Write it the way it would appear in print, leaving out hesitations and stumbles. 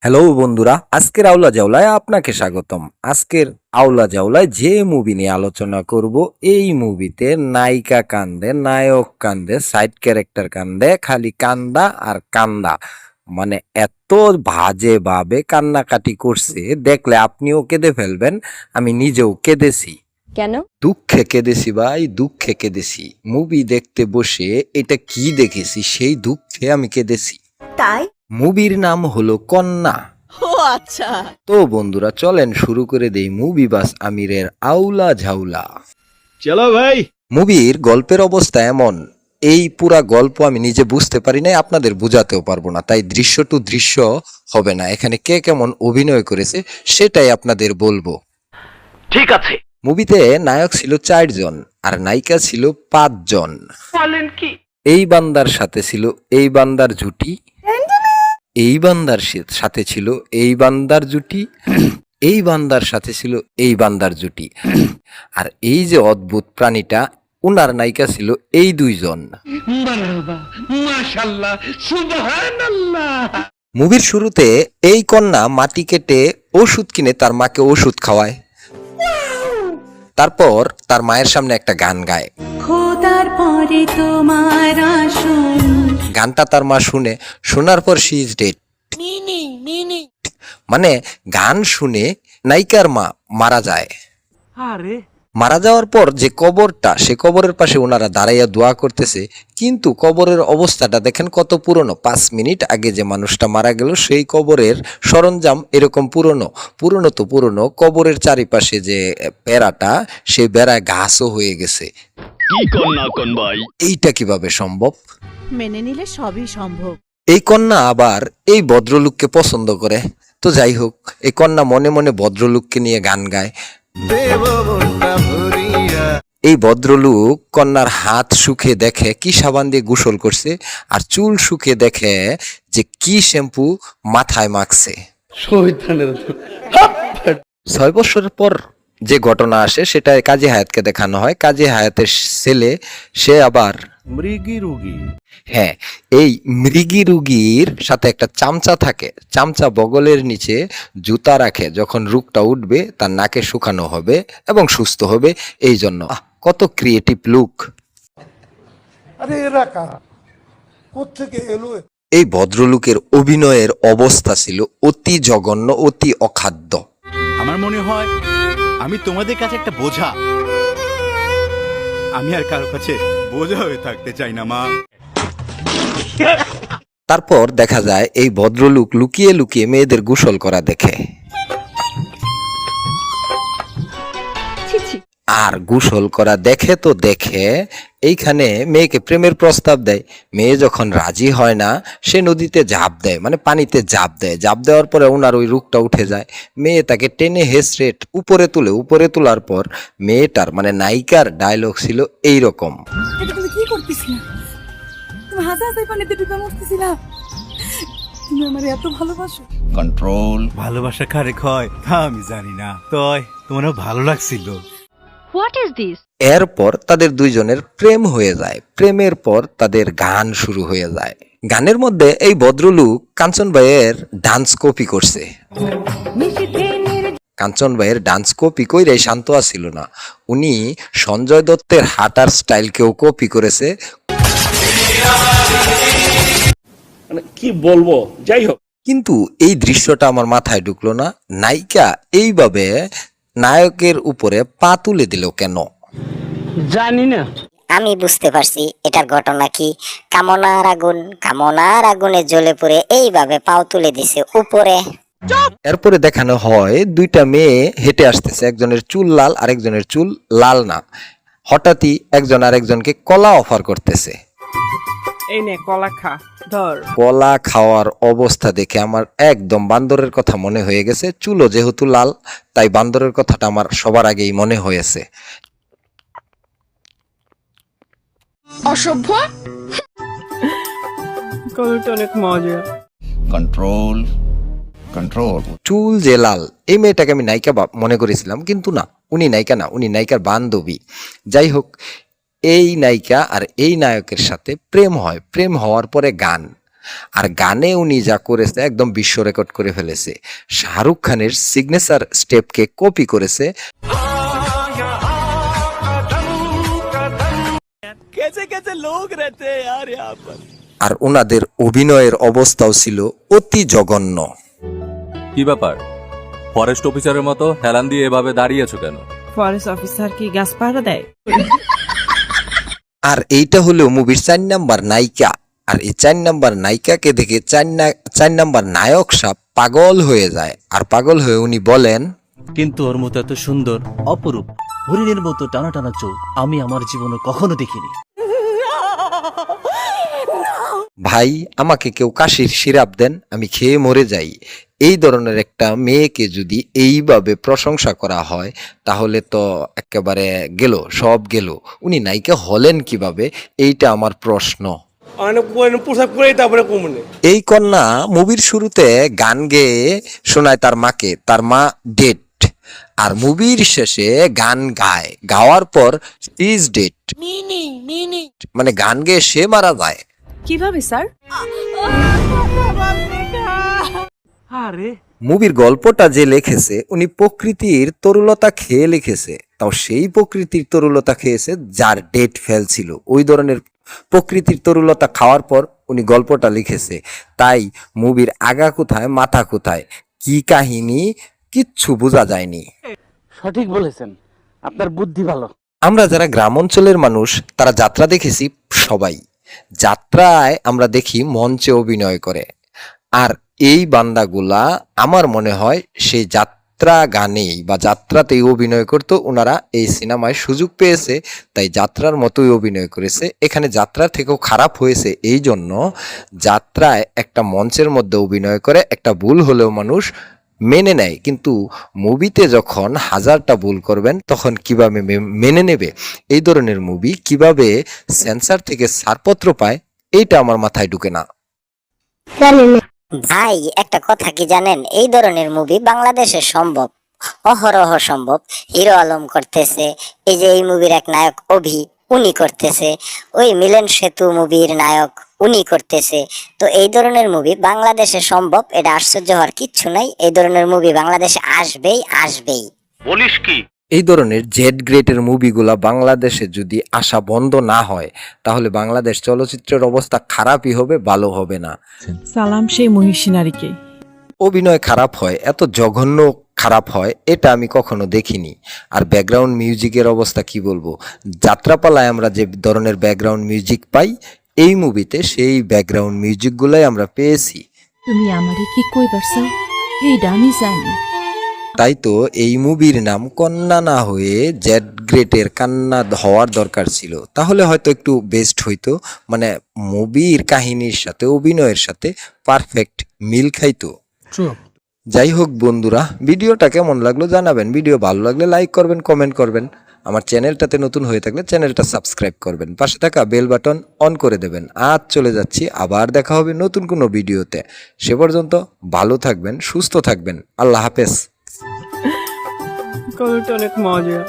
Hello বন্ধুরা, আজকের আওলা জাওলায় আপনাকে স্বাগতম। আজকের আওলা জাওলায় যে মুভি নিয়ে আলোচনা করব, এই মুভিতে নায়িকা কান্দে, নায়ক কান্দে, সাইড ক্যারেক্টার কান্দে, খালি কান্দা আর কান্দা। মানে এত বাজে ভাবে কান্নাকাটি করছে, দেখলে আপনিও কেঁদে ফেলবেন। আমি নিজেও কেঁদেছি। কেন? দুঃখে কেঁদেছি ভাই, দুঃখে কেঁদেছি। মুভি দেখতে বসে এটা কি দেখেছি, সেই দুঃখে আমি কেঁদেছি। তাই? মুভির নাম হলো কন্যা। ও আচ্ছা। তো বন্ধুরা, চলেন শুরু করে দেই মুভি বাস আমিরের আউলা ঝাউলা। চলো ভাই। মুভির গল্পের অবস্থা এমন, এই পুরা গল্প আমি নিজে বুঝতে পারি নাই, আপনাদের বুঝাতেও পারবো না, তাই দৃশ্য টু দৃশ্য হবে না। এখানে কে কেমন অভিনয় করেছে সেটাই আপনাদের বলবো। ঠিক আছে। মুভিতে নায়ক ছিল 4 জন আর নায়িকা ছিল 5 জন। বলেন কি? এই বান্দার সাথে ছিল এই বান্দার জুটি, এই বান্দার সাথে ছিল এই বান্দার জুটি, এই বান্দার সাথে ছিল এই বান্দার জুটি। আর এই যে অদ্ভুত প্রাণীটা, উনার নায়িকা ছিল এই 2 জন। মারহাবা, মাশাআল্লাহ, সুবহানাল্লাহ। মুভির শুরুতে এই কন্যা মাটি কেটে ওষুধ কিনে তার মাকে ওষুধ খাওয়ায়। তারপর তার মায়ের সামনে একটা গান গায়। খোদার পরে তোমার আসন। গানটা তার মা শুনে, শোনার পর শি ইজ ডেড। মানে গান শুনে নায়িকার মা মারা যায়। আরে মারা যাওয়ার পর যে কবরটা, সে কবরের পাশে ওনারা দাঁড়াইয়া দোয়া করতেছে, কিন্তু কবরের অবস্থাটা দেখেন কত পুরনো। 5 মিনিট আগে যে মানুষটা মারা গেল, সেই কবরের সরঞ্জাম এরকম পুরনো পুরনো তো পুরনো। কবরের চারিপাশে যে বেড়াটা, সেই বেড়ায় ঘাসও হয়ে গেছে। কি কন্যা কোন ভাই? এইটা কিভাবে সম্ভব? মেনে নিলে সবই সম্ভব। এই কন্যা আবার এই ভদ্রলোককে পছন্দ করে। তো যাই হোক, এই কন্যা মনে মনে ভদ্রলোককে নিয়ে গান গায়। এই ভদ্রলোক কন্যার হাত শুকে দেখে কি সাবান দিয়ে গোসল করছে, আর চুল শুকে দেখে যে কি শ্যাম্পু মাথায় মাখছে। 6 বছর পর যে ঘটনা আসে, সেটা কাজী হায়াতকে দেখানো হয়। কাজী হায়াতের ছেলে, সে আবার মৃগী রোগী। হ্যাঁ, এই মৃগী রুগীর সাথে একটা চামচা থাকে। চামচা বগলের নিচে জুতা রাখে, যখন রোগটা উঠবে তার নাকে শুকানো হবে এবং সুস্থ হবে। এই জন্য কত ক্রিয়েটিভ লুক। আরে এরা কারা, কোত্থেকে এলো? এই ভদ্রলোকের অভিনয়ের অবস্থা ছিল অতি জঘন্য, অতি অখাদ্য। আমার মনে হয় আমি তোমাদের কাছে একটা বোঝা। আমি আর কারো কাছে বোঝা হয়ে থাকতে চাই না, মা। তারপর দেখা যায় এই ভদ্রলোক লুকিয়ে লুকিয়ে মেয়েদের গোসল করা দেখে। আর গোসল করা দেখে তো দেখে এইখানে মেয়েকে প্রেমের প্রস্তাব দেয়। মেয়ে যখন রাজি হয় না, সে নদীতে ঝাঁপ দেয়, মানে পানিতে ঝাঁপ দেয়। ঝাঁপ দেওয়ার পরে ওনার ওই রোগটা উঠে যায়। মেয়ে তাকে টেনে হেসড়ে উপরে তুলে। উপরে তোলার পর মেয়েটার, মানে নায়িকার ডায়লগ ছিল এইরকম। তুমি কি করতেছিলা? তুমি হাসা হাসাই পানিতে ডুবে মরতেছিলা? তুমি আমার এত ভালোবাসো? কন্ট্রোল। ভালোবাসা কারে কয় তা আমি জানি না, তয় তোমারও ভালো লাগছিল। What is this? এরপর তাদের 2 জনের প্রেম হয়ে যায়। প্রেমের পর তাদের গান শুরু হয়ে যায়। গানের মধ্যে এই ভদ্রলোক কাঞ্চন ভাইয়ের ডান্স কপি করছে। কাঞ্চন ভাইয়ের ডান্স কপি কইরে শান্ত ছিল না, উনি সঞ্জয় দত্তের হাঁটার স্টাইলকেও কপি করেছে। মানে কি বলবো, যাই হোক। কিন্তু এই দৃশ্যটা আমার মাথায় ঢুকলো না, নায়িকা এইভাবে নায়কের উপরে পা তুলে দিল কেন? জানি না। আমি বুঝতে পারছি এটার ঘটনা কি। কামনার আগুনে জ্বলে পড়ে এইভাবে পাও তুলে দিছে উপরে। এরপরে দেখানো হয় 2টা মেয়ে হেঁটে আসতেছে, একজনের চুল লাল আর একজনের চুল লাল না। হঠাৎই একজন আরেকজনকে কলা অফার করতেছে। এই নে কলা খা, ধর। কলা খাওয়ার অবস্থা দেখে আমার একদম বান্দরের কথা মনে হয়ে গেছে। চুলও যেহেতু লাল, তাই বান্দরের কথাটা আমার সবার আগেই মনে হয়েছে। অসভ্য। কলাটা অনেক মজা। Control control. চুল যে লাল, এই মেয়েটাকে আমি নায়িকা মনে করেছিলাম, কিন্তু না, উনি নায়িকা না, উনি নায়িকার বান্ধবী। যাই হোক, এই নায়িকা আর এই নায়কের সাথে প্রেম হয়। প্রেম হওয়ার পরে গান, আর গানে উনি যা করেছে একদম বিশ্ব রেকর্ড করে ফেলেছে। শাহরুখ খানের সিগনেচার স্টেপকে কপি করেছে। আর ওনাদের অভিনয়ের অবস্থাও ছিল অতি জঘন্য। কি ব্যাপার, ফরেস্ট অফিসারের মতো হেলান দিয়ে এভাবে দাঁড়িয়েছো কেন? ফরেস্ট অফিসার কি গাছ পাড়া দেয়? আর এইটা হলো মুভির 4 নাম্বার নায়িকা। আর এই 4 নাম্বার নায়িকাকে দেখে 4 নাম্বার নায়ক সাহেব পাগল হয়ে যায়। আর পাগল হয়ে উনি বলেন, কিন্তু ওর মতো এত সুন্দর, অপরূপ, হরিণের মতো টানা টানা চোখ আমি আমার জীবনে কখনো দেখিনি। ভাই আমাকে কেউ কাশির সিরাপ দেন, আমি খেয়ে মরে যাই। এই ধরনের একটা মেয়েকে যদি এইভাবে প্রশংসা করা হয় তাহলে তো একেবারে গেল, সব গেল। উনি নায়িকা হলেন কিভাবে, এইটা আমার প্রশ্ন। পোশাক পরেই তারপরে কমনে এই কন্যা মুভির শুরুতে গান গেয়ে শোনায় তার মাকে, তার মা ডেড। আর মুভির শেষে গান গায়, গাওয়ার পর ইজ ডেড, মানে গান গেয়ে সে মারা যায়। কিভাবে স্যার? মুভির গল্পটা যে লিখেছে উনি প্রকৃতির তরুলতা খেয়ে লিখেছে, তাও সেই প্রকৃতির তরুলতা খেয়েছে যার ডেট ফেল ছিল। ওই ধরনের প্রকৃতির তরুলতা খাওয়ার পর উনি গল্পটা লিখেছে। তাই মুভির আগা কোথায় মাথা কোথায়, কি কাহিনী কিচ্ছু বোঝা যায়নি। সঠিক বলেছেন, আপনার বুদ্ধি ভালো। আমরা যারা গ্রাম অঞ্চলের মানুষ তারা যাত্রা দেখেছি সবাই। যাত্রায় আমরা দেখি মঞ্চে অভিনয় করে, আর এই বান্দাগুলা আমার মনে হয় সেই যাত্রা গানেই বা যাত্রাতেই অভিনয় করতো। ওনারা এই সিনেমায় সুযোগ পেয়েছে তাই যাত্রার মতোই অভিনয় করেছে। এখানে যাত্রার থেকেও খারাপ হয়েছে এই জন্য, যাত্রায় একটা মঞ্চের মধ্যে অভিনয় করে একটা ভুল হলেও মানুষ মেনে নেয়, কিন্তু মুভিতে যখন 1000টা ভুল করবেন তখন কিভাবে মেনে নেবে? এই ধরনের মুভি কিভাবে সেন্সর থেকে ছাড়পত্র পায় এইটা আমার মাথায় ঢুকে না। ভাই একটা কথা কি জানেন, এই ধরনের মুভি বাংলাদেশে সম্ভব, অহরহ সম্ভব। হিরো আলম করতেছে, এই যে এই মুভির এক নায়ক অভি উনি করতেছে, ওই মিলন সেতু মুভির নায়ক উনি করতেছে। তো এই ধরনের মুভি বাংলাদেশে সম্ভব, এটা আশ্চর্য হওয়ার কিচ্ছু নাই। এই ধরনের মুভি বাংলাদেশে আসবেই আসবেই। বলিস কি? এই ধরনের জেড গ্রেটের মুভিগুলা বাংলাদেশে যদি আসা বন্ধ না হয় তাহলে বাংলাদেশ চলচ্চিত্রের অবস্থা খারাপই হবে, ভালো হবে না। সালাম সেই মহিষী নারীকে। অভিনয় খারাপ হয়, এত জঘন্য খারাপ হয় এটা আমি কখনো দেখিনি। আর ব্যাকগ্রাউন্ড মিউজিকের অবস্থা কি বলবো, যাত্রাপালায় আমরা যে ধরনের ব্যাকগ্রাউন্ড মিউজিক পাই এই মুভিতে সেই ব্যাকগ্রাউন্ড মিউজিকগুলাই আমরা পেয়েছি। তুমি আমারে কি কইবার চাও এইটা আমি জানি। তাই তো এই মুভির নাম কন্যা না হয়ে জেড গ্রেটের কান্না হওয়ার দরকার ছিল, তাহলে হয়তো একটু বেস্ট হইতো, মানে মুভির কাহিনীর সাথে অভিনয়ের সাথে পারফেক্ট মিল খাইতো। যাই হোক বন্ধুরা, ভিডিওটা কেমন লাগলো জানাবেন। ভিডিও ভালো লাগলে লাইক করবেন, কমেন্ট করবেন। আমার চ্যানেলটাতে নতুন হয়ে থাকলে চ্যানেলটা সাবস্ক্রাইব করবেন, পাশে থাকা বেল বাটন অন করে দেবেন। আজ চলে যাচ্ছি, আবার দেখা হবে নতুন কোনো ভিডিওতে। সে পর্যন্ত ভালো থাকবেন, সুস্থ থাকবেন। আল্লাহ হাফেজ। গল্পটা অনেক মজা।